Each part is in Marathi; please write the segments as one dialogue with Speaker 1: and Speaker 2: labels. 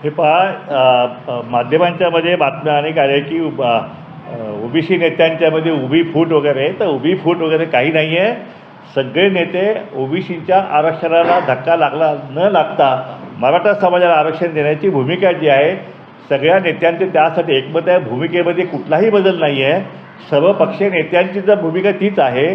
Speaker 1: हे पहा, माध्यमांच्या मध्ये बातम्या अनेक आल्या की ओबीसी नेत्यांच्यामध्ये उभी फूट वगैरे, तर उभी फूट वगैरे काही नाही आहे. सगळे नेते ओबीसीच्या आरक्षणाला धक्का लागला न लागता मराठा समाजाला आरक्षण देण्याची भूमिका जी आहे सगळ्या नेत्यांचे त्यासाठी एकमत आहे. भूमिकेमध्ये कुठलाही बदल नाही आहे. सर्वपक्षीय नेत्यांची जर भूमिका तीच आहे,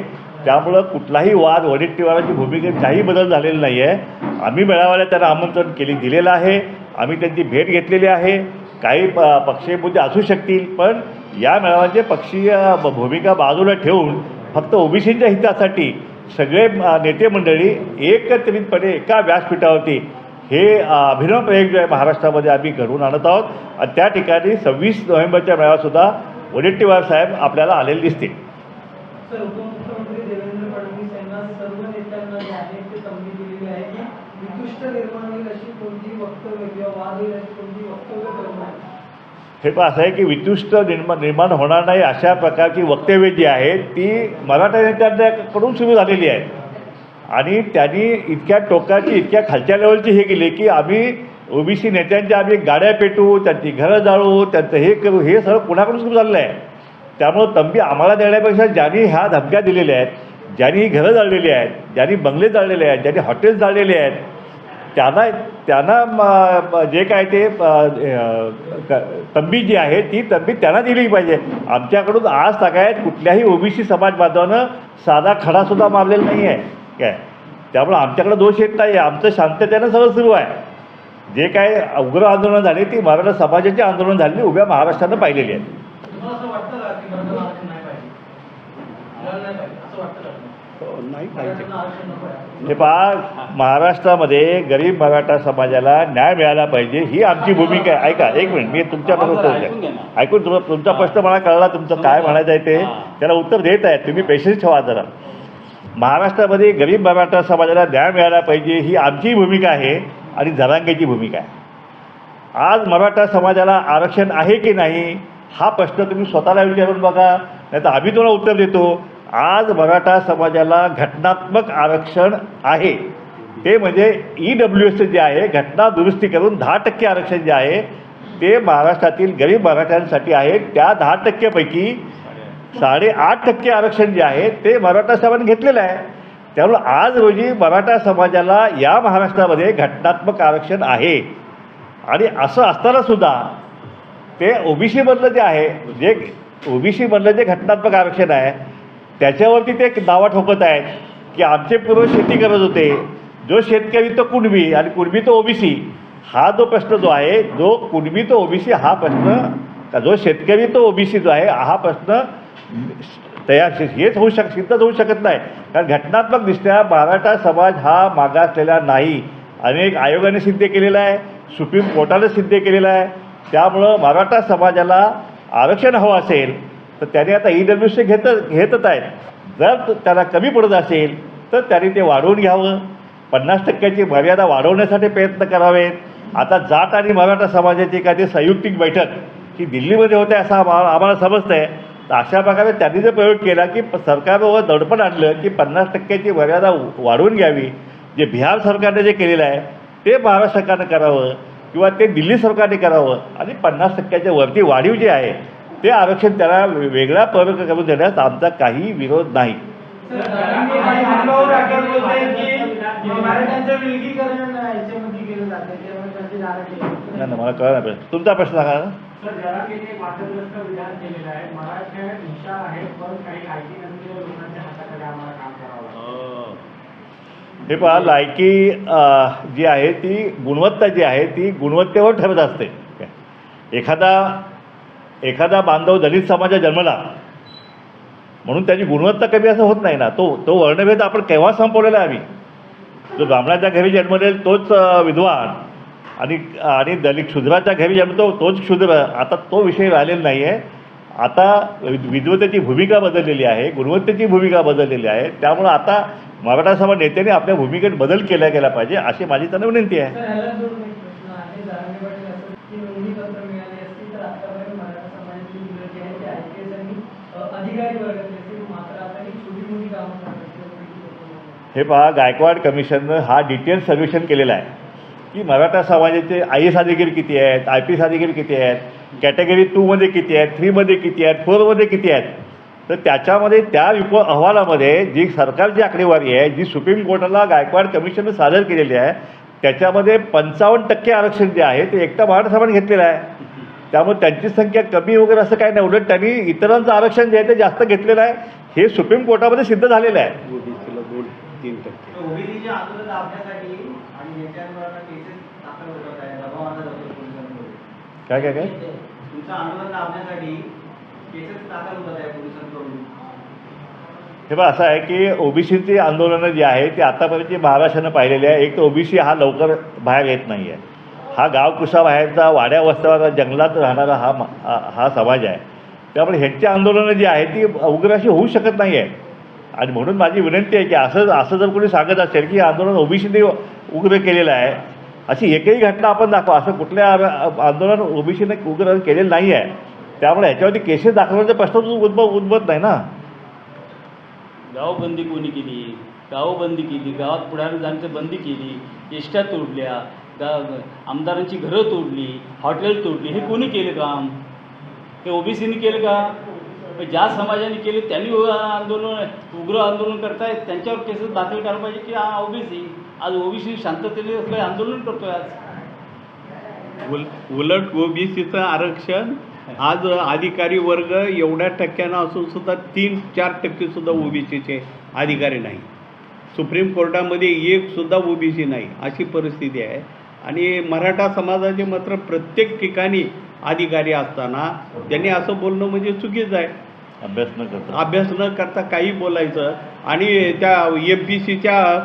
Speaker 1: त्यामुळं कुठलाही वाद वडेट्टीवाराची भूमिकेत काही बदल झालेला नाही आहे. आम्ही मेळाव्याला त्यांना आमंत्रण दिलेलं आहे. आम्ही त्यांची भेट घेतलेली आहे. काही पक्षीय मुद्दे असू शकतील, पण या मेळाव्याचे पक्षीय भूमिका बाजूला ठेवून फक्त ओबीसीच्या हितासाठी सगळे नेते मंडळी एकत्रितपणे एका व्यासपीठावरती हे अभिनव प्रयोग जो आहे महाराष्ट्रामध्ये आम्ही घडवून आणत आहोत. आणि त्या ठिकाणी 26 नोव्हेंबरच्या मेळाव्यातसुद्धा वडेट्टीवार साहेब आपल्याला आलेले दिसतील.
Speaker 2: सर, उपमुख्यमंत्री देवेंद्र फडणवीस यांना सर्व नेत्यांना जे आहे ते संधी दिलेली आहे की वितुष्ट निर्माण होईल अशी कोणती वक्तव्य किंवा वाद होईल अशी कोणती वक्तव्य करू नये.
Speaker 1: हे पण असं आहे की वितुष्ट निर्माण होणार नाही अशा प्रकारची वक्तव्ये जी आहेत ती मराठा नेत्यांकडून सुरू झालेली आहेत. आणि त्यांनी इतक्या टोकाची इतक्या खालच्या लेवलची हे केली की आम्ही ओबीसी नेत्यांच्या आम्ही गाड्या पेटू, त्यांची घरं जाळू, त्यांचं हे करू, हे सगळं कुणाकडून सुरू झालेलं आहे. त्यामुळं तंबी आम्हाला देण्यापेक्षा ज्यांनी ह्या धमक्या दिलेल्या आहेत, ज्यांनी घरं जाळलेली आहेत, ज्यांनी बंगले जाळलेले आहेत, ज्यांनी हॉटेल्स जाळलेले आहेत, त्यांना जे काय ते तंबी जी आहे ती तंबी त्यांना दिली पाहिजे. आमच्याकडून आज सगळ्यात कुठल्याही ओबीसी समाज बांधवानं साधा खडासुद्धा मारलेला नाही आहे काय. त्यामुळं आमच्याकडं दोष येत नाही. आमचं शांततेनं सगळं सुरू आहे. जे काय उग्र आंदोलनं झाली ती मराठा समाजाची आंदोलन झालेली उभ्या महाराष्ट्रानं पाहिलेली आहेत.
Speaker 3: नाही पाहिजे.
Speaker 1: हे पहा, महाराष्ट्रामध्ये गरीब मराठा समाजाला न्याय मिळाला पाहिजे ही आमची भूमिका आहे. ऐका एक मिनिट, मी तुमच्याबरोबर ऐकून तुमचा प्रश्न मला कळला. तुमचं काय म्हणायचं आहे ते त्याला उत्तर देत आहे. तुम्ही पेशन्स ठेवा जरा. महाराष्ट्रामध्ये गरीब मराठा समाजाला न्याय मिळाला पाहिजे ही आमची भूमिका आहे आणि जरांगेची भूमिका आहे. आज मराठा समाजाला आरक्षण आहे की नाही हा प्रश्न तुम्ही स्वतःला विचारून बघा, नाही तर आम्ही तुम्हाला उत्तर देतो. आज मराठा समाजाला घटनात्मक आरक्षण आहे. ते म्हणजे EWS जे आहे घटना दुरुस्ती करून 10% आरक्षण जे आहे ते महाराष्ट्रातील गरीब मराठ्यांसाठी आहे. त्या 10% पैकी 8.5% आरक्षण जे आहे ते मराठा समाजाने घेतलेलं आहे. त्यामुळे आज रोजी मराठा समाजाला या महाराष्ट्रामध्ये घटनात्मक आरक्षण आहे. आणि असं असतानासुद्धा ते ओबीसीमधलं जे आहे, जे ओबीसीमधलं जे घटनात्मक आरक्षण आहे त्याच्यावरती ते दावा ठोकत आहेत की आमचे पूर्वज शेती करत होते, जो शेतकरी तो कुणबी आणि कुणबी तो ओबीसी. हा जो प्रश्न जो आहे, जो कुणबी तो ओबीसी हा प्रश्न, जो शेतकरी तो ओबीसी जो आहे हा प्रश्न हेच सिद्धच होऊ शकत नाही. कारण घटनात्मकदृष्ट्या मराठा समाज हा मागासलेला नाही. अनेक आयोगाने सिद्ध केलेला आहे, सुप्रीम कोर्टाने सिद्ध केलेलं आहे. त्यामुळं मराठा समाजाला आरक्षण हवं असेल तर त्याने आता EWS घेतच आहेत. जर त्याला कमी पडत असेल तर त्यांनी ते वाढवून घ्यावं. 50% मर्यादा वाढवण्यासाठी प्रयत्न करावेत. आता जाट आणि मराठा समाजाची एखादी संयुक्तिक बैठक ही दिल्लीमध्ये होते असं आम्हाला समजतं आहे. तर अशा प्रकारे त्यांनी जर प्रयोग केला की सरकारवर दडपण आणलं की 50% मर्यादा वाढवून घ्यावी, जे बिहार सरकारने जे केलेलं आहे ते महाराष्ट्र सरकारनं करावं किंवा ते दिल्ली सरकारने करावं आणि 50%च्या वरती वाढीव जे आहे ते आरक्षण त्याला वेगळा प्रयोग करून देण्यास आमचा काही विरोध नाही. नाही मला कळलं नाही. तुमचा प्रश्न सांगा ना. हे पहा, लायकी जी आहे ती गुणवत्ता जी आहे ती गुणवत्तेवर ठरत असते. एखादा बांधव दलित समाजात जन्मला म्हणून त्याची गुणवत्ता कमी असं होत नाही ना. तो वर्णभेद आपण केव्हा संपवलेला आहे. आम्ही जो ब्राह्मणाच्या घरी जन्मलेला तोच विद्वान आणि दलित शूद्राच्या घरी जन्मतो तोच शूद्र. आता तो विषय राहिलेला नाही आहे. आता विद्वतेची भूमिका बदललेली आहे, गुणवत्तेची भूमिका बदललेली आहे. त्यामुळं आता मराठा समाज नेत्यांनी आपल्या भूमिकेत बदल केला पाहिजे अशी माझी त्यांना विनंती आहे. हे पहा, गायकवाड कमिशननं हा डिटेल सर्वेक्षण केलेला आहे की मराठा समाजाचे IAS अधिकारी किती आहेत, IPS अधिकारी किती आहेत, कॅटेगरी 2मध्ये किती आहेत, 3मध्ये किती आहेत, 4मध्ये किती आहेत. तर त्याच्यामध्ये त्या अहवालामध्ये जी सरकारची आकडेवारी आहे, जी सुप्रीम कोर्टाला गायकवाड कमिशननं सादर केलेली आहे, त्याच्यामध्ये 55% आरक्षण जे आहे ते एकटा मराठा समाजाने घेतलेलं आहे. त्यामुळे त्यांची संख्या कमी वगैरे असं काही नाही. उलट त्यांनी इतरांचं आरक्षण जे आहे ते जास्त घेतलेलं आहे. हे सुप्रीम कोर्टामध्ये सिद्ध झालेलं आहे.
Speaker 3: ओबीसीला 2-3%.
Speaker 2: ओबीसीचे आंदोलन दाबण्यासाठी आणि नेत्यांवर केसेस दाखल होत आहे, दबाव आणला जातो पोलिसांकडून.
Speaker 1: काय काय काय
Speaker 2: तुमचं आंदोलन दाबण्यासाठी केसेस दाखल होत आहे पोलिसांकडून.
Speaker 1: हे बघा, असं आहे की ओबीसीची आंदोलनं जी आहे ती आतापर्यंत महाराष्ट्रानं पाहिलेली आहे. एक तर ओबीसी हा लवकर बाहेर येत नाही आहे. हा गावकुशाबाहेरचा, वाड्या वस्त्यावर, जंगलात राहणारा हा समाज आहे. त्यामुळे ह्यांची आंदोलनं जी आहे ती उग्र अशी होऊ शकत नाही आहे. आणि म्हणून माझी विनंती आहे की असं जर कोणी सांगत असेल की आंदोलन ओबीसीने उग्र केलेलं आहे, अशी एकही घटना आपण दाखवा. असं कुठल्या आंदोलन ओबीसीने उग्र केलेलं नाही आहे. त्यामुळे ह्याच्यावरती केसेस दाखवण्याचा प्रश्न उद्भवत नाही ना.
Speaker 4: गावबंदी कोणी केली? गावबंदी केली, गावात पुढारी जाण्याची बंदी केली, एसट्या तोडल्या, आमदारांची घरं तोडली, हॉटेल तोडली. हे कोणी केलं काम? हे ओबीसीने केलं का? ज्या समाजाने केले त्यांनी उग्र आंदोलन करतायत, त्यांच्यावर केसेस दाखल करायला पाहिजे की ओबीसी. आज ओबीसी शांततेने असं आंदोलन करतोय. आज
Speaker 3: उलट ओबीसीचं आरक्षण आज अधिकारी वर्ग एवढ्या टक्क्यानं असून सुद्धा 3-4% सुद्धा ओबीसीचे अधिकारी नाही. सुप्रीम कोर्टामध्ये एक सुद्धा ओबीसी नाही, अशी परिस्थिती आहे. आणि मराठा समाजाचे मात्र प्रत्येक ठिकाणी अधिकारी असताना त्यांनी असं बोलणं म्हणजे चुकीचं आहे. अभ्यास न करता काही बोलायचं आणि त्या MPCच्या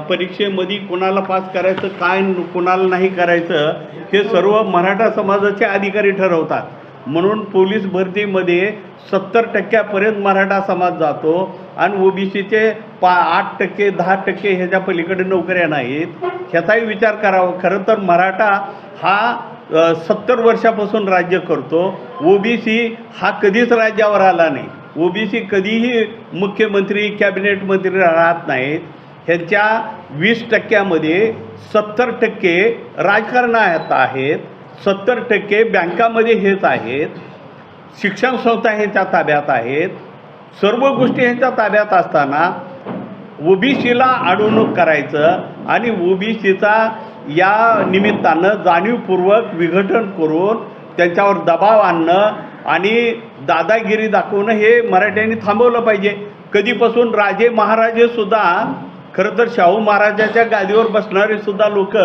Speaker 3: परीक्षेमध्ये कोणाला पास करायचं, काय कोणाला नाही करायचं, हे सर्व मराठा समाजाचे अधिकारी ठरवतात. म्हणून पोलीस भरतीमध्ये 70% मराठा समाज जातो आणि ओबीसीचे 8%, 10% ह्याच्या पलीकडे नोकऱ्या नाहीत. ह्याचाही विचार करावा. खरं तर मराठा हा 70 वर्षापासून राज्य करतो. ओबीसी हा कधीच राज्यावर आला नाही. ओबीसी कधीही मुख्यमंत्री, कॅबिनेट मंत्री राहत नाहीत. ह्यांच्या 20%मध्ये 70% राजकारणात आहेत, 70% बँकामध्ये हेच आहेत, शिक्षण संस्था ह्यांच्या ताब्यात आहेत. सर्व गोष्टी ह्यांच्या ताब्यात असताना ओबीसीला अडवणूक करायचं आणि ओबीसीचा या निमित्तानं जाणीवपूर्वक विघटन करून त्यांच्यावर दबाव आणणं आणि दादागिरी दाखवणं हे मराठ्यांनी थांबवलं पाहिजे. कधीपासून राजे महाराजेसुद्धा, खरं तर शाहू महाराजाच्या गादीवर बसणारे सुद्धा लोक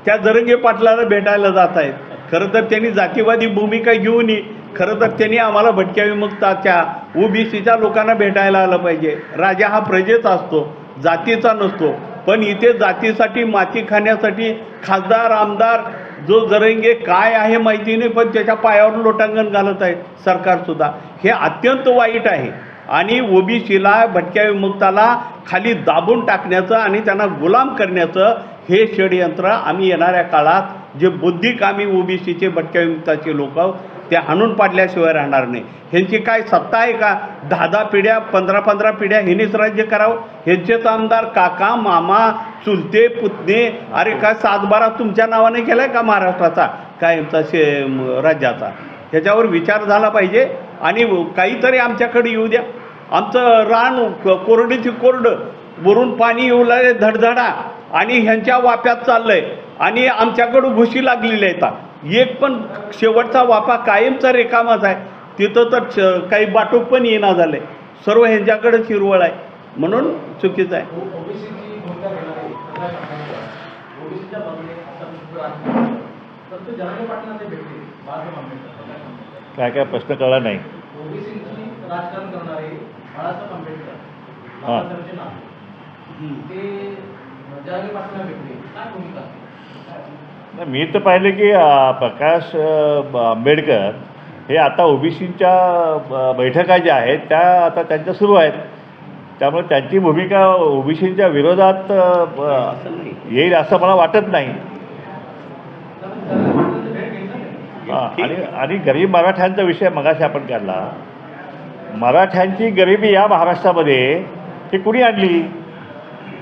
Speaker 3: त्या जरंगे पाटलाला भेटायला जात आहेत. खरं तर त्यांनी जातीवादी भूमिका घेऊन खरं तर त्यांनी आम्हाला भटक्या विमुक्ताच्या ओबीसीच्या लोकांना भेटायला आलं पाहिजे. राजा हा प्रजेचा असतो, जातीचा नसतो. पण इथे जातीसाठी, माती खाण्यासाठी खासदार, आमदार, जो जरंगे काय आहे माहिती नाही, पण त्याच्या पायावर लोटांगण घालत आहे सरकारसुद्धा. हे अत्यंत वाईट आहे. आणि ओबीसीला, भटक्या विमुक्ताला खाली दाबून टाकण्याचं आणि त्यांना गुलाम करण्याचं हे षडयंत्र आम्ही येणाऱ्या काळात जे बुद्धिक आम्ही ओबीसीचे, भटक्या विमुक्ताचे लोक ते हाणून पाडल्याशिवाय राहणार नाही. ह्यांची काय सत्ता आहे का? 10-10 पिढ्या, 15-15 पिढ्या ह्यांनीच राज्य करावं? ह्यांचेच आमदार, काका, मामा, चुलते, पुतणे, अरे काय 7-12 तुमच्या नावाने केला आहे का महाराष्ट्राचा, काय यांचा राज्याचा? ह्याच्यावर विचार झाला पाहिजे. आणि काहीतरी आमच्याकडे येऊ द्या. आमचं रान कोरडीची कोरडं, वरून पाणी येऊ लागले धडधडा आणि ह्यांच्या वाप्यात चाललं आहे आणि आमच्याकडं घुशी लागलेल्या आहेत. एक पण शेवटचा वापा कायमचा रिकामाच आहे. तिथं तर काही बाटूक पण येणं झालं आहे. सर्व ह्यांच्याकडंच हिरवळ आहे. म्हणून चुकीचं आहे.
Speaker 1: काय काय प्रश्न कळला नाही.
Speaker 2: ओबीसीची राजकारण करणारे बाळासाहेब आंबेडकर,
Speaker 1: हां,
Speaker 2: बाबासाहेबांचे नाव ते जरांगे पाटलांना भेटले, काय भूमिका?
Speaker 1: मी तर पाहिलं की प्रकाश आंबेडकर हे आता ओबीसीच्या बैठका ज्या आहेत त्या आता त्यांच्या सुरू आहेत. त्यामुळे त्यांची भूमिका ओबीसीच्या विरोधात येईल असं मला वाटत नाही. आणि गरीब मराठ्यांचा विषय मगाशी आपण काढला. मराठ्यांची गरिबी या महाराष्ट्रामध्ये ही कुणी आणली?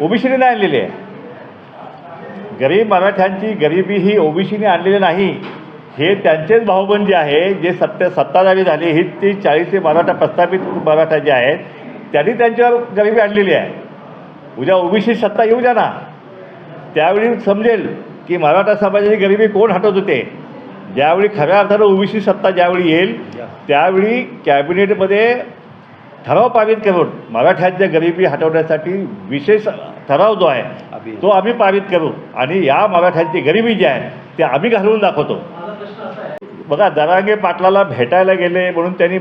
Speaker 1: ओबीसीने नाही आणलेली आहे. गरीब मराठ्यांची गरिबी ही ओबीसीने आणलेली नाही. हे त्यांचेच भाऊबंद जे आहे, जे सत्ताधारी झाले, ही ती 40 मराठा प्रस्थापित मराठा जे आहेत त्यांनी त्यांच्यावर गरिबी आणलेली आहे. उद्या ओबीसी सत्ता येऊ द्या ना, त्यावेळी समजेल की मराठा समाजाची गरिबी कोण हटवत होते. ज्यावेळी खऱ्या अर्थानं ओबीसी सत्ता ज्यावेळी येईल त्यावेळी कॅबिनेटमध्ये ठराव पारित करून मराठ्यांच्या गरिबी हटवण्यासाठी विशेष ठराव जो आहे तो आम्ही पारित करू आणि या मराठ्यांची गरिबी जी आहे ते आम्ही घालवून दाखवतो.
Speaker 2: माझा प्रश्न असा आहे,
Speaker 1: बघा, जरांगे पाटलाला भेटायला गेले म्हणून त्यांनी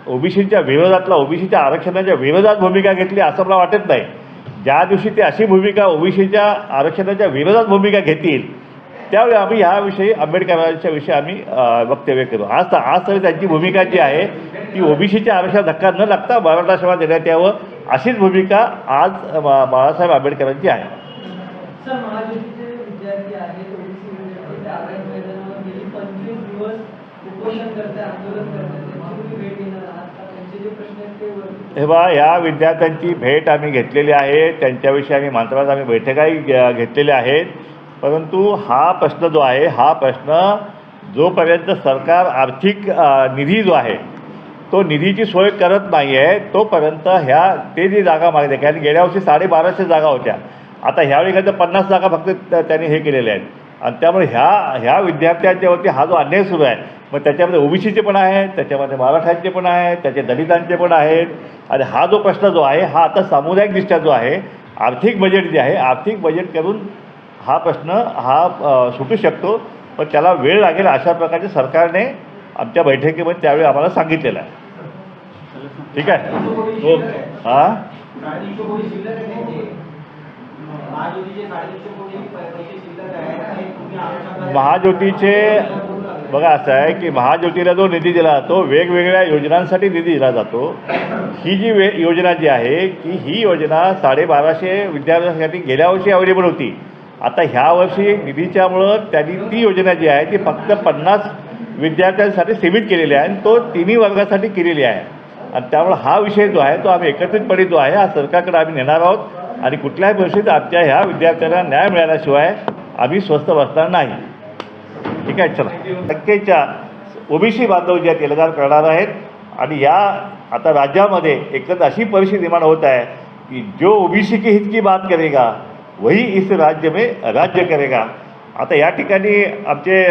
Speaker 1: ओबीसीच्या विरोधातला ओबीसीच्या आरक्षणाच्या विरोधात भूमिका घेतली असं मला वाटत नाही. ज्या दिवशी ते अशी भूमिका ओबीसीच्या आरक्षणाच्या विरोधात भूमिका घेतील त्यावेळी आम्ही ह्याविषयी आंबेडकरांच्या विषयी आम्ही वक्तव्य करू. आज तरी त्यांची भूमिका जी आहे ती ओबीसीच्या आरक्षणात धक्का न लागता मराठा समाज देण्यात यावं अशीच भूमिका आज बाळासाहेब आंबेडकरांची आहे.
Speaker 2: सर महाज्योतीचे विद्यार्थी आहेत, ओबीसी विद्यार्थी ते आझाद मैदानावर गेली 25 दिवस उपोषण करते, आंदोलन करते, त्यांची तुम्ही भेट घेणार आहात का? त्यांचे जे प्रश्न आहेत ते वरती
Speaker 1: हे बा, या विद्यार्थ्यांची भेट आम्ही घेतलेली आहे. त्यांच्याविषयी आम्ही मंत्रालयात आम्ही बैठकाही घेतलेल्या आहेत. परंतु हा प्रश्न जो आहे, हा प्रश्न जोपर्यंत सरकार आर्थिक निधी जो आहे तो निधीची सोय करत नाही आहे तोपर्यंत ते जी जागा मागते, कारण गेल्या वर्षी 1250 जागा होत्या, आता ह्यावेळी काय तर 50 जागा फक्त त्यांनी हे केलेल्या आहेत. आणि त्यामुळे ह्या विद्यार्थ्यांच्यावरती हा जो अन्याय सुरू आहे, मग त्याच्यामध्ये ओबीसीचे पण आहेत, त्याच्यामध्ये मराठ्यांचे पण आहेत, त्याचे दलितांचे पण आहेत. आणि हा जो प्रश्न जो आहे हा आता सामुदायिकदृष्ट्या जो आहे, आर्थिक बजेट जे आहे, आर्थिक बजेट करून हा प्रश्न सुटू शकतो. पण त्याला वेळ लागेल अशा प्रकारचे सरकारने आमच्या बैठकीमध्ये त्यावेळी आम्हाला सांगितलेलं आहे. ठीक आहे. ओके. हां, महाज्योतीचे बघा असं आहे की महाज्योतीला जो निधी दिला जातो वेगवेगळ्या योजनांसाठी निधी दिला जातो. ही जी योजना जी आहे की ही योजना 1250 विद्यार्थ्यांसाठी गेल्या वर्षी अवेलेबल होती. आता ह्या वर्षी निधीच्यामुळं त्यांनी ती योजना जी आहे ती फक्त 50 विद्यार्थ्यांसाठी सीमित केलेली आहे आणि तो तिन्ही वर्गासाठी केलेली आहे. आणि त्यामुळे हा विषय जो आहे तो आम्ही एकत्रितपणे जो आहे हा सरकारकडे आम्ही नेणार आहोत आणि कुठल्याही परिस्थितीत आमच्या ह्या विद्यार्थ्यांना न्याय मिळाल्याशिवाय आम्ही स्वस्थ बसणार नाही. ठीक आहे. चला, टक्केच्या ओबीसी बांधव जे आहेत एल्गार करणार आहेत. आणि या आता राज्यामध्ये एकच अशी परिस्थिती निर्माण होत आहे की जो ओबीसी के हित की बात करेगा वही इस राज्य में राज्य करेगा. आता या ठिकाणी आमचे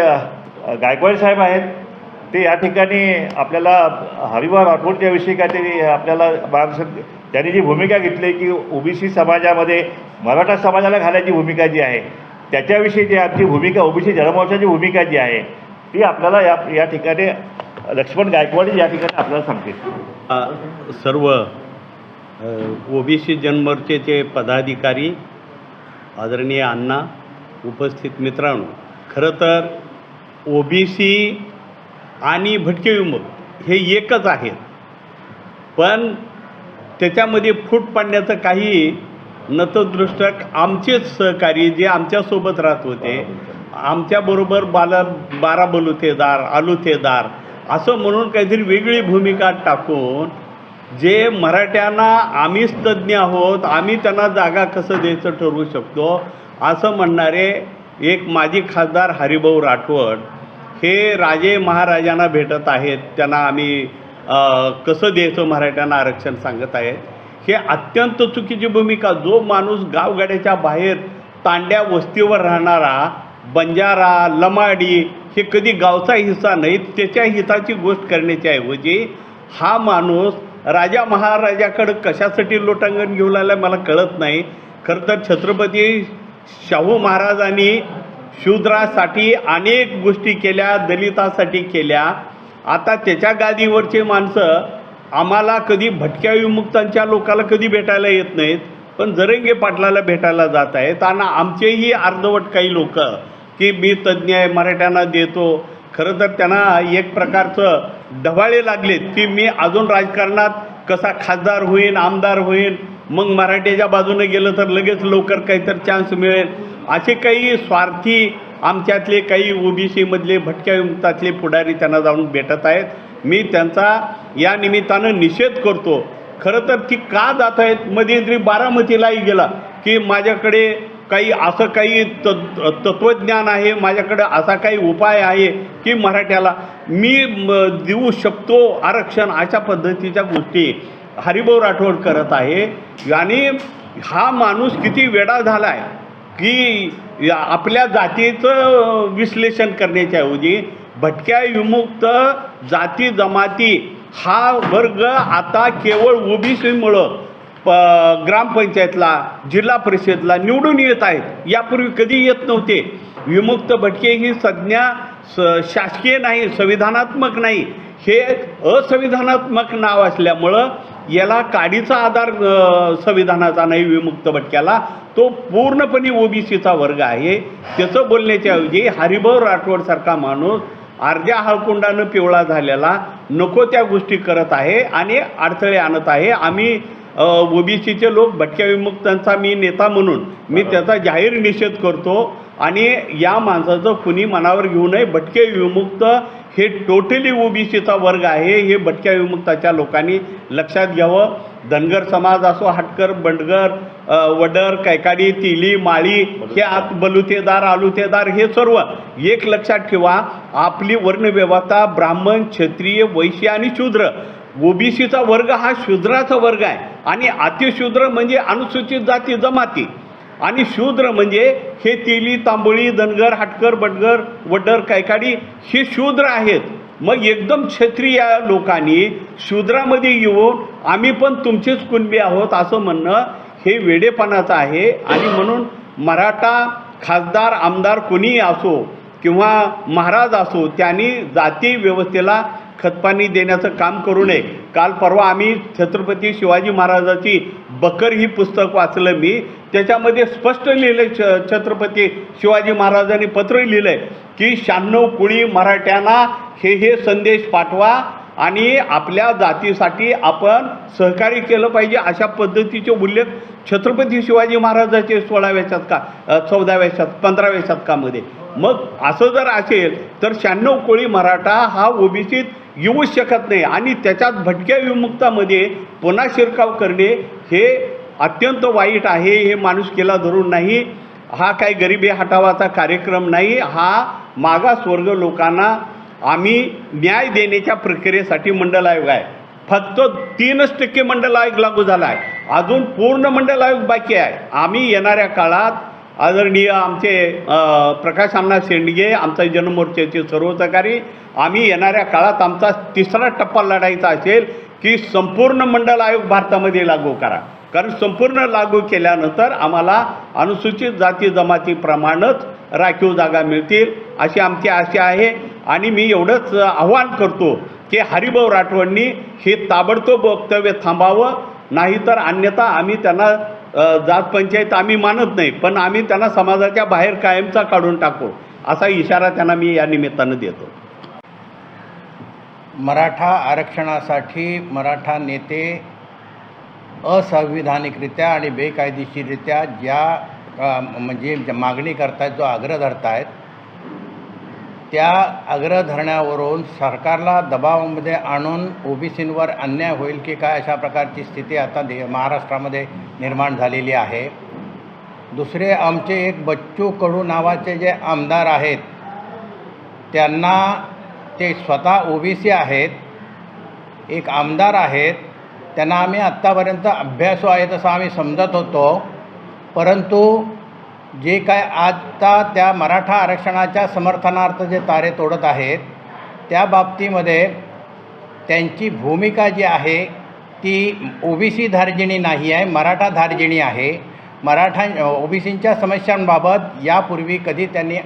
Speaker 1: गायकवाड साहेब आहेत, ते या ठिकाणी आपल्याला हरिभाऊ राठोडच्या विषयी काहीतरी आपल्याला मार्गदर्शन, त्यांनी जी भूमिका घेतली की ओबीसी समाजामध्ये मराठा समाजाला घालायची भूमिका जी आहे त्याच्याविषयी जी आमची भूमिका ओबीसी जनमोर्चाची भूमिका जी आहे ती आपल्याला या ठिकाणी लक्ष्मण गायकवाड या ठिकाणी आपल्याला सांगतील.
Speaker 3: सर्व ओबीसी जनमोर्चाचे पदाधिकारी, आदरणीय अण्णा, उपस्थित मित्रांनो, खरं तर ओबीसी आणि भटके विमुक्त हे एकच आहेत. पण त्याच्यामध्ये फूट पाडण्याचं काही नतदृष्टक आमचेच सहकारी जे आमच्यासोबत राहत होते, आमच्याबरोबर 12 बलुतेदार, आलुतेदार असं म्हणून काहीतरी वेगळी भूमिका टाकून जे मराठ्यांना आम्हीच तज्ज्ञ आहोत, आम्ही त्यांना जागा कसं द्यायचं ठरवू शकतो असं म्हणणारे एक माजी खासदार हरिभाऊ राठोड हे राजे महाराजांना भेटत आहेत, त्यांना आम्ही कसं द्यायचं मराठ्यांना आरक्षण सांगत आहेत. हे अत्यंत चुकीची भूमिका. जो माणूस गावगाड्याच्या बाहेर तांड्या वस्तीवर राहणारा बंजारा, लमाडी हे कधी गावचा हिस्सा नाहीत, त्याच्या हिताची गोष्ट करण्याच्या ऐवजी हा माणूस राजा महाराजाकडं कशासाठी लोटांगण घेऊन आला मला कळत नाही. खरं तर छत्रपती शाहू महाराजांनी शूद्रासाठी अनेक गोष्टी केल्या, दलितासाठी केल्या. आता त्याच्या गादीवरचे माणसं आम्हाला कधी भटक्या विमुक्तांच्या लोकाला कधी भेटायला येत नाहीत, पण जरंगे पाटलाला भेटायला जात आहेत. आणि आमचेही अर्धवट काही लोक की मी तज्ज्ञ आहे, मराठ्यांना देतो, खरं तर त्यांना एक प्रकारचं ढवाळे लागलेत की मी अजून राजकारणात कसा खासदार होईन, आमदार होईन, मग मराठ्याच्या बाजूने गेलं तर लगेच लवकर काहीतरी चान्स मिळेल, असे काही स्वार्थी आमच्यातले काही ओबीसीमधले भटक्या विमुक्तातले पुढारी त्यांना जाऊन भेटत आहेत. मी त्यांचा या निमित्तानं निषेध करतो. खरं तर ती का जात आहेत, मध्यंतरी बारामतीलाही गेला की माझ्याकडे काही असं काही तत्त्वज्ञान आहे, माझ्याकडे असा काही उपाय आहे की मराठ्याला मी देऊ शकतो आरक्षण, अशा पद्धतीच्या गोष्टी हरिभाऊ राठोड करत आहे. आणि हा माणूस किती वेडा झाला आहे की आपल्या जातीचं विश्लेषण करण्याच्या ऐवजी भटक्या विमुक्त जाती जमाती हा वर्ग आता केवळ ओबीसीमुळं ग्रामपंचायतला, जिल्हा परिषदला निवडून येत आहेत. यापूर्वी कधी येत नव्हते. विमुक्त भटके ही संज्ञा शासकीय नाही, संविधानात्मक नाही, हे असंविधानात्मक नाव असल्यामुळं याला काडीचा आधार संविधानाचा नाही. विमुक्त भटक्याला तो पूर्णपणे ओबीसीचा वर्ग आहे. त्याचं बोलण्याच्या ऐवजी हरिभाऊ राठोडसारखा माणूस अर्ध्या हळकुंडानं पिवळा झालेला नको त्या गोष्टी करत आहे आणि अडथळे आणत आहे. आम्ही ओबीसीचे लोक, भटक्या विमुक्तांचा मी नेता म्हणून मी त्याचा जाहीर निषेध करतो. आणि या माणसाचं कुणी मनावर घेऊ नये. भटके विमुक्त हे टोटली ओबीसीचा वर्ग आहे, हे भटक्या विमुक्ताच्या लोकांनी लक्षात घ्यावं. धनगर समाज असो, हटकर, बंडगर, वडर, कैकाडी, तिली, माळी, हे आत बलुतेदार, आलुतेदार, हे सर्व एक लक्षात ठेवा. आपली वर्णव्यवस्था ब्राह्मण, क्षत्रिय, वैश्य आणि शूद्र. ओबीसीचा वर्ग हा शूद्राचा वर्ग आहे आणि अतिशूद्र म्हणजे अनुसूचित जाती जमाती आणि शूद्र म्हणजे हे तेली, तांबोळी, धनगर, हटकर, बटगर, वडर, कैकाडी हे शूद्र आहेत. मग एकदम क्षत्रिय लोकांनी शूद्रामध्ये येऊन आम्ही पण तुमचेच कुणबी आहोत असं म्हणणं हे वेडेपणाचं आहे. आणि म्हणून मराठा खासदार, आमदार कोणीही असो किंवा महाराज असो, त्यांनी जाती व्यवस्थेला खतपाणी देण्याचं काम करू नये. काल परवा आम्ही छत्रपती शिवाजी महाराजाची बकर ही पुस्तक वाचलं मी. त्याच्यामध्ये स्पष्ट लिहिलं, छत्रपती शिवाजी महाराजांनी पत्र लिहिलं आहे की 96 कुळी मराठ्यांना हे संदेश पाठवा आणि आपल्या जातीसाठी आपण सहकार्य केलं पाहिजे. अशा पद्धतीचे उल्लेख छत्रपती शिवाजी महाराजांचे 16व्या शतकात, 14व्या शतकात, 15व्या शतकामध्ये. मग असं जर असेल तर 96 कोळी मराठा हा ओबीसीत येऊच शकत नाही. आणि त्याच्यात भटक्या विमुक्तामध्ये पुन्हा शिरकाव करणे हे अत्यंत वाईट आहे. हे माणुसकीला धरून नाही. हा काही गरिबी हटावाचा कार्यक्रम नाही. हा मागासवर्ग लोकांना आम्ही न्याय देण्याच्या प्रक्रियेसाठी मंडल आयोग आहे. फक्त 3% मंडल आयोग लागू झाला आहे. अजून पूर्ण मंडल आयोग बाकी आहे. आम्ही येणाऱ्या काळात आदरणीय आमचे प्रकाश अण्णा शेंडगे, आमचा जनमोर्चाचे सर्व सहकारी, आम्ही येणाऱ्या काळात आमचा 3रा टप्पा लढायचा असेल की संपूर्ण मंडल आयोग भारतामध्ये लागू करा. कारण संपूर्ण लागू केल्यानंतर आम्हाला अनुसूचित जाती जमातीप्रमाणेच राखीव जागा मिळतील अशी आमची आशा आहे. आणि मी एवढंच आव्हान करतो की हरिभाऊ राठोडनी हे ताबडतोब वक्तव्य थांबावं. नाहीतर अन्यथा आम्ही त्यांना जात पंचायत आम्ही मानत नाही, पण आम्ही त्यांना समाजाच्या बाहेर कायमचा काढून टाकू असा इशारा त्यांना मी या निमित्तानं देतो.
Speaker 5: मराठा आरक्षणासाठी मराठा नेते असंविधानिकरित्या आणि बेकायदेशीररित्या ज्या म्हणजे मागणी करतायत, जो आग्रह धरतायत, त्या आग्रह धरण्यावरून सरकारला दबावामध्ये आणून ओबीसींवर अन्याय होईल की काय अशा प्रकारची स्थिती आता महाराष्ट्रामध्ये निर्माण झालेली आहे. दुसरे आमचे एक बच्चू कडू नावाचे जे आमदार आहेत, त्यांना ते स्वतः ओबीसी आहेत, एक आमदार आहेत, त्यांना आम्ही आत्तापर्यंत अभ्यासू आहेत असं आम्ही समजत होतो. परंतु जे काय आता त्या मराठा आरक्षणाच्या समर्थनार्थ जे तारे तोडत आहेत, त्या बाबतीमध्ये त्यांची भूमिका जी आहे ती ओबीसी धार्जिणी नाही आहे, मराठा धार्जिणी आहे. मराठा ओबीसींच्या समस्यांबाबत यापूर्वी कधी त्यांनी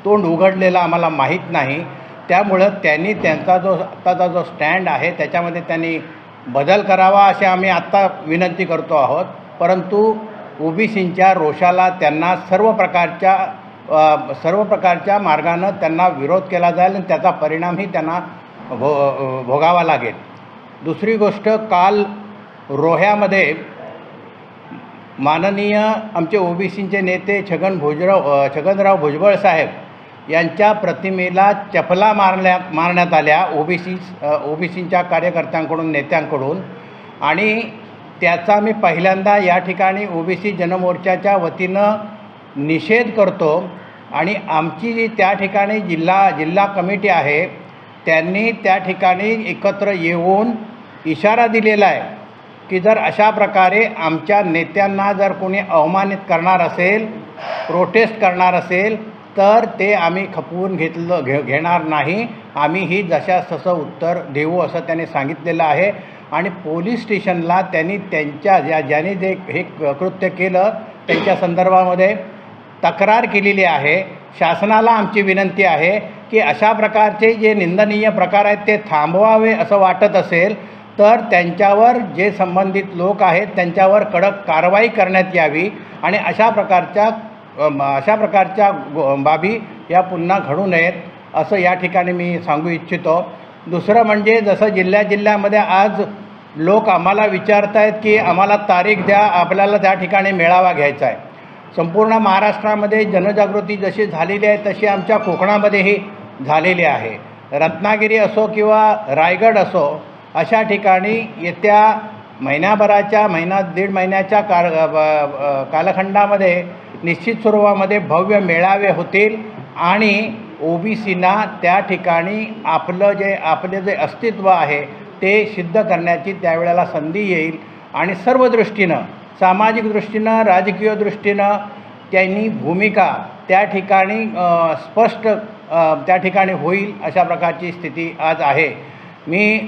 Speaker 5: तोंड उघडलेलं आम्हाला माहीत नाही. त्यामुळं त्यांनी त्यांचा जो आत्ताचा जो स्टँड आहे त्याच्यामध्ये त्यांनी बदल करावा असे आम्ही आत्ता विनंती करतो आहोत. परंतु ओबीसींच्या रोषाला त्यांना सर्व प्रकारच्या मार्गानं त्यांना विरोध केला जाईल आणि त्याचा परिणामही त्यांना भोगावा लागेल. दुसरी गोष्ट, काल रोह्यामध्ये माननीय आमचे ओबीसींचे नेते छगनराव भुजबळ साहेब यांच्या प्रतिमेला चपला मारण्यात आल्या ओबीसींच्या कार्यकर्त्यांकडून, नेत्यांकडून. आणि त्याचा मी पहिल्यांदा या ठिकाणी ओबीसी जनमोर्चाच्या वतीनं निषेध करतो आणि आमची जी त्या ठिकाणी जिल्हा कमिटी आहे त्यांनी त्या ठिकाणी एकत्र येऊन इशारा दिलेला आहे की जर अशा प्रकारे आमच्या नेत्यांना जर कोणी अवमानित करणार असेल, प्रोटेस्ट करणार असेल तर ते आम्ही खपवून घेणार नाही, आम्ही ही जशास तसं उत्तर देऊ असं त्यांनी सांगितलेलं आहे. आणि पोलीस स्टेशनला त्यांनी ज्यांनी जे हे कृत्य केलं त्यांच्या संदर्भामध्ये तक्रार केलेली आहे. शासनाला आमची विनंती आहे की अशा प्रकारचे जे निंदनीय प्रकार आहेत ते थांबवावे असं वाटत असेल तर त्यांच्यावर जे संबंधित लोक आहेत त्यांच्यावर कडक कारवाई करण्यात यावी आणि अशा प्रकारच्या बाबी या पुन्हा घडू नयेत असं या ठिकाणी मी सांगू इच्छितो. दुसरं म्हणजे जसं जिल्ह्यामध्ये आज लोक आम्हाला विचारत आहेत की आम्हाला तारीख द्या, आपल्याला त्या ठिकाणी मेळावा घ्यायचा आहे. संपूर्ण महाराष्ट्रामध्ये जनजागृती जशी झालेली आहे तशी आमच्या कोकणामध्येही झालेली आहे. रत्नागिरी असो किंवा रायगड असो अशा ठिकाणी येत्या महिन्याभराच्या दीड महिन्याच्या कालखंडामध्ये निश्चित स्वरूपामध्ये भव्य मेळावे होतील आणि ओबीसींना त्या ठिकाणी आपले जे अस्तित्व आहे ते सिद्ध करण्याची त्यावेळेला संधी येईल आणि सर्व दृष्टीनं, सामाजिक दृष्टीनं, राजकीय दृष्टीनं त्यांनी भूमिका त्या ठिकाणी स्पष्ट त्या ठिकाणी होईल अशा प्रकारची स्थिती आज आहे. मी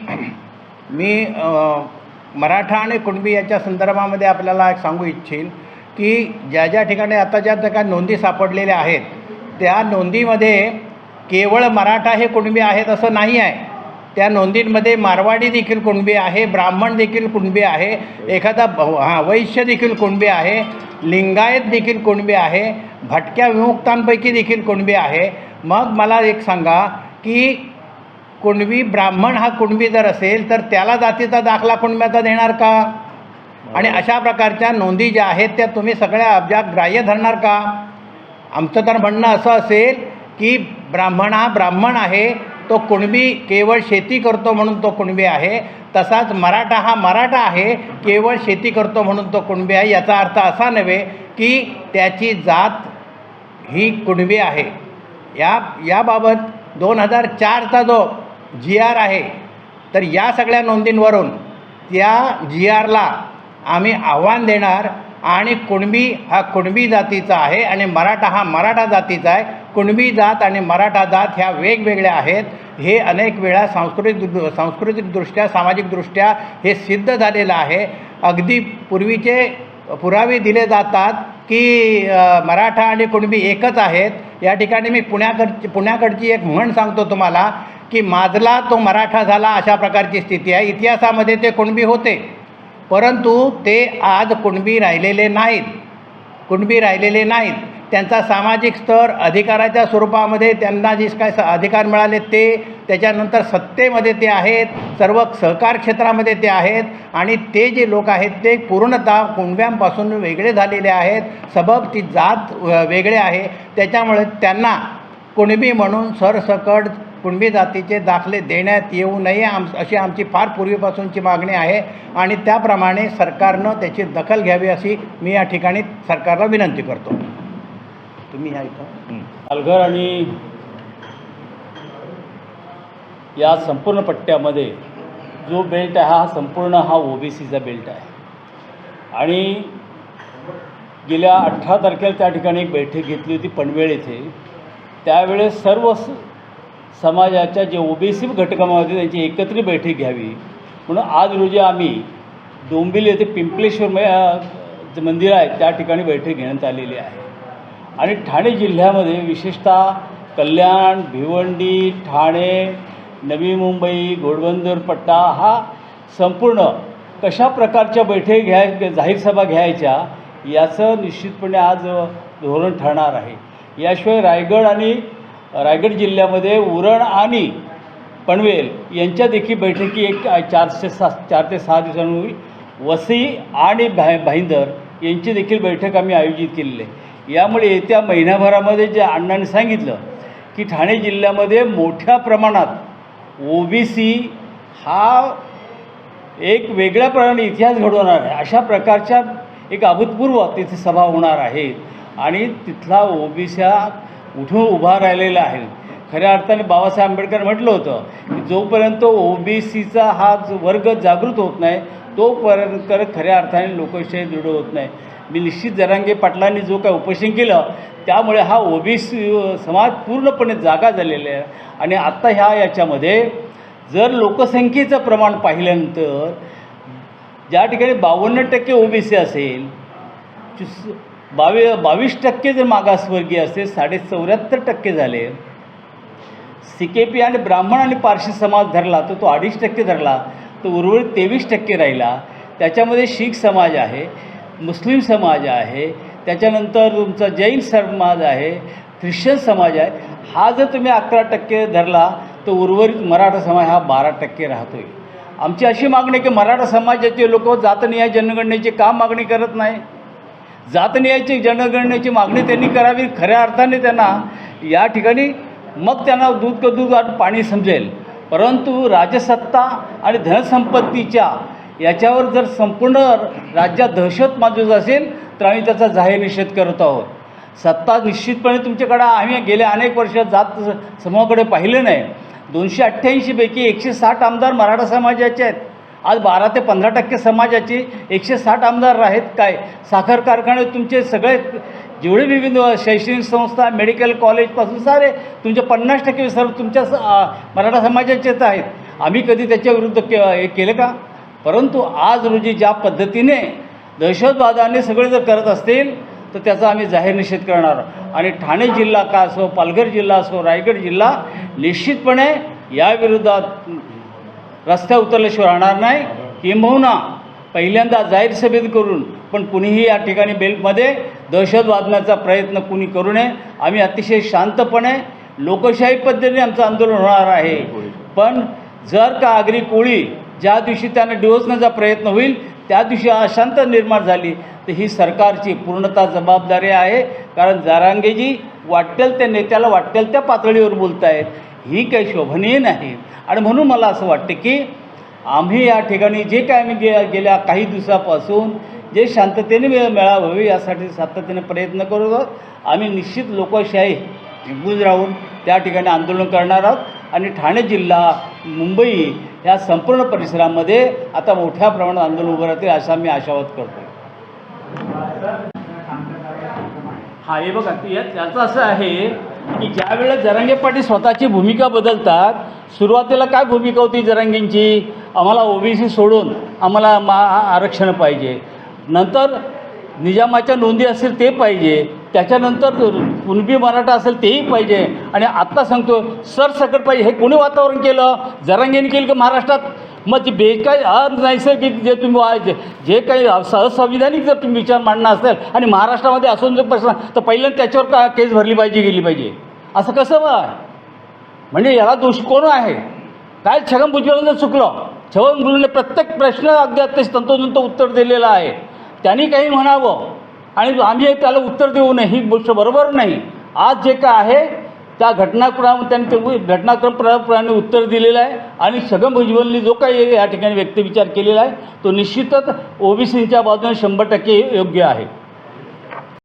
Speaker 5: मराठा आणि कुणबी याच्या संदर्भामध्ये आपल्याला एक सांगू इच्छीन की ज्या ठिकाणी आता ज्या नोंदी सापडलेल्या आहेत त्या नोंदीमध्ये केवळ मराठा हे कुणबी आहेत असं नाही आहे. त्या नोंदींमध्ये मारवाडी देखील कुणबी आहे, ब्राह्मण देखील कुणबी आहे, एखादा वैश्य देखील कुणबी आहे, लिंगायत देखील कुणबी आहे, भटक्या विमुक्तांपैकी देखील कुणबी आहे. मग मला एक सांगा की कुणबी ब्राह्मण हा कुणबी जर असेल तर त्याला जातीचा दाखला कुणब्याचा देणार का? आणि अशा प्रकारच्या नोंदी ज्या आहेत त्या तुम्ही सगळ्या अब्जात ग्राह्य धरणार का? आमचं तर म्हणणं असं असेल की ब्राह्मण हा ब्राह्मण आहे, तो कुणबी केवळ शेती करतो म्हणून तो कुणबी आहे, तसाच मराठा हा मराठा आहे, केवळ शेती करतो म्हणून तो कुणबी आहे. याचा अर्थ असा नव्हे की त्याची जात ही कुणबी आहे. याबाबत 2004चा जो GR आहे तर या सगळ्या नोंदींवरून त्या GRला आम्ही आव्हान देणार आणि कुणबी हा कुणबी जातीचा आहे आणि मराठा हा मराठा जातीचा आहे. कुणबी जात आणि मराठा जात ह्या वेगवेगळ्या आहेत. हे अनेक वेळा सांस्कृतिकदृष्ट्या, सामाजिकदृष्ट्या हे सिद्ध झालेलं आहे. अगदी पूर्वीचे पुरावे दिले जातात की मराठा आणि कुणबी एकच आहेत. या ठिकाणी मी पुण्याकडची एक म्हण सांगतो तुम्हाला की माजला तो मराठा झाला अशा प्रकारची स्थिती आहे. इतिहासामध्ये ते कुणबी होते परंतु ते आज कुणबी राहिलेले नाहीत. त्यांचा सामाजिक स्तर, अधिकाराच्या स्वरूपामध्ये त्यांना जे काय अधिकार मिळाले ते, त्याच्यानंतर सत्तेमध्ये ते आहेत, सर्व सहकार क्षेत्रामध्ये ते आहेत आणि ते जे लोक आहेत ते पूर्णतः कुणब्यांपासून वेगळे झालेले आहेत. सबब ती जात वेगळे आहे. त्याच्यामुळे त्यांना कुणबी म्हणून सरसकट कुणबी जातीचे दाखले देण्यात येऊ नये अशी आमची फार पूर्वीपासूनची मागणी आहे आणि त्याप्रमाणे सरकारनं त्याची दखल घ्यावी अशी मी या ठिकाणी सरकारला विनंती करतो. तुम्ही या इथं
Speaker 4: पालघर आणि या संपूर्ण पट्ट्यामध्ये जो बेल्ट आहे हा संपूर्ण ओबीसीचा बेल्ट आहे आणि गेल्या 18 तारखेला त्या ठिकाणी एक बैठक घेतली होती पनवेल येथे. त्यावेळेस सर्व समाजाच्या जे ओबीसी घटकामध्ये त्यांची एकत्रित बैठक घ्यावी म्हणून आज रोजी आम्ही डोंबिवली येथे पिंपलेश्वर मंदिर आहे त्या ठिकाणी बैठक घेण्यात आलेली आहे. आणि ठाणे जिल्ह्यामध्ये विशेषतः कल्याण, भिवंडी, ठाणे, नवी मुंबई, घोडबंदर पट्टा हा संपूर्ण कशा प्रकारच्या बैठक जाहीर सभा घ्यायच्या याचं निश्चितपणे आज धोरण ठरणार आहे. याशिवाय रायगड जिल्ह्यामध्ये उरण आणि पनवेल यांच्या देखील बैठकी एक 4 ते 6 दिवसांपूर्वी वसई आणि भाईंदर यांची देखील बैठक आम्ही आयोजित केलेली आहे. यामुळे येत्या महिन्याभरामध्ये जे अण्णांनी सांगितलं की ठाणे जिल्ह्यामध्ये मोठ्या प्रमाणात ओबीसी हा
Speaker 6: एक वेगळ्या प्रकारे इतिहास घडवणार आहे अशा प्रकारच्या एक अभूतपूर्व तिथे सभा होणार आहे आणि तिथला ओबीसी उठून उभा राहिलेला आहे. खऱ्या अर्थाने बाबासाहेब आंबेडकर म्हटलं होतं की जोपर्यंत ओबीसीचा हा वर्ग जागृत होत नाही तोपर्यंत खऱ्या अर्थाने लोकशाही दृढ होत नाही. मी निश्चित जरांगे पाटलांनी जो काय उपोषण केलं त्यामुळे हा ओबीसी समाज पूर्णपणे जागा झालेला आहे. आणि आत्ता याच्यामध्ये जर लोकसंख्येचं प्रमाण पाहिल्यानंतर ज्या ठिकाणी 52% ओबीसी असेल 22% जर मागासवर्गीय असेल 74.5% झाले. CKP आणि ब्राह्मण आणि पारशी समाज धरला तर तो 2.5% धरला तर उर्वरित 23% राहिला. त्याच्यामध्ये शीख समाज आहे, मुस्लिम समाज आहे, त्याच्यानंतर तुमचा जैन समाज आहे, ख्रिश्चन समाज आहे. हा जर तुम्ही 11% धरला तर उर्वरित मराठा समाज हा 12% राहतो आहे. आमची अशी मागणी आहे की मराठा समाजाचे लोक जातनिहाय जनगणनेची का मागणी करत नाही. जातनिहायची जनगणनेची मागणी त्यांनी करावी. खऱ्या अर्थाने त्यांना या ठिकाणी मग त्यांना दूध का दूध आणि पाणी समजेल. परंतु राजसत्ता आणि धनसंपत्तीच्या याच्यावर जर संपूर्ण राज्यात दहशत माजूस असेल तर आम्ही त्याचा जाहीर निषेध करत आहोत. सत्ता निश्चितपणे तुमच्याकडं आम्ही गेल्या अनेक वर्षात जात समूहाकडे पाहिलं नाही. 288 पैकी 160 आमदार मराठा समाजाचे आहेत. आज 12 ते 15% समाजाचे 160 आमदार आहेत. काय साखर कारखाने तुमचे सगळे जेवढे विविध शैक्षणिक संस्था मेडिकल कॉलेजपासून सारे तुमचे 50% सर्व तुमच्या मराठा समाजाचेच आहेत. आम्ही कधी त्याच्या विरुद्ध हे केलं का. परंतु आज रोजी ज्या पद्धतीने दहशतवादाने सगळे जर करत असतील तर त्याचा आम्ही जाहीर निषेध करणार. आणि ठाणे जिल्हा का असो, पालघर जिल्हा असो, रायगड जिल्हा निश्चितपणे याविरोधात रस्त्यावर उतरल्याशिवाय राहणार नाही. किंबहुना पहिल्यांदा जाहीर सभेत करून पण कुणीही या ठिकाणी बेल्टमध्ये दहशत वाजवण्याचा प्रयत्न कुणी करू नये. आम्ही अतिशय शांतपणे लोकशाही पद्धतीने आमचं आंदोलन होणार आहे. पण जर का आगरी कोळी ज्या दिवशी त्यांना डिवचण्याचा प्रयत्न होईल त्या दिवशी अशांत निर्माण झाली तर ही सरकारची पूर्णतः जबाबदारी आहे. कारण जरांगेजी वाटेल त्या नेत्याला वाटेल त्या पातळीवर बोलत आहेत, ही काही शोभनीय नाही. आणि म्हणून मला असं वाटतं की आम्ही या ठिकाणी जे काय आम्ही गेल्या काही दिवसापासून जे शांततेने मिळावे यासाठी सातत्याने प्रयत्न करत आहोत. आम्ही निश्चित लोकशाही निघून राहून त्या ठिकाणी आंदोलन करणार आहोत. आणि ठाणे जिल्हा, मुंबई ह्या संपूर्ण परिसरामध्ये आता मोठ्या प्रमाणात आंदोलन उभं राहतील असा मी आशावाद करतो.
Speaker 4: हा हे बघा याचं असं आहे की ज्यावेळेस जरांगे पाटील स्वतःची भूमिका बदलतात. सुरुवातीला काय भूमिका होती जरांगेंची, आम्हाला ओबीसी सोडून आम्हाला आरक्षण पाहिजे, नंतर निजामाच्या नोंदी असेल ते पाहिजे, त्याच्यानंतर कुणबी मराठा असेल तेही पाहिजे, आणि आत्ता सांगतो सरसकट पाहिजे. हे कोणी वातावरण केलं? जरांगेने केलं की महाराष्ट्रात? मग ते काही अनैसर्गिक जे तुम्ही जे काही असंविधानिक जर तुम्ही विचार मांडणं असेल आणि महाराष्ट्रामध्ये असून जर प्रश्न तर पहिल्यांदा त्याच्यावर का केस भरली पाहिजे गेली पाहिजे. असं कसं बा? म्हणजे याला दोष कोण आहे? काय छगन भुजबळांचं चुकलं? छगन भुजबळांनी प्रत्येक प्रश्न अगदी तंतोतंत उत्तर दिलेलं आहे. त्यांनी काही म्हणावं आणि आम्ही त्याला उत्तर देऊ नये ही गोष्ट बरोबर नाही. आज जे काय आहे त्या घटनाक्रमाने त्यांनी घटनाक्रमाने उत्तर दिलेलं आहे. आणि छगन भुजबळांनी जो काही या ठिकाणी व्यक्तिविचार केलेला आहे तो निश्चितच ओबीसींच्या बाजूने 100% योग्य आहे.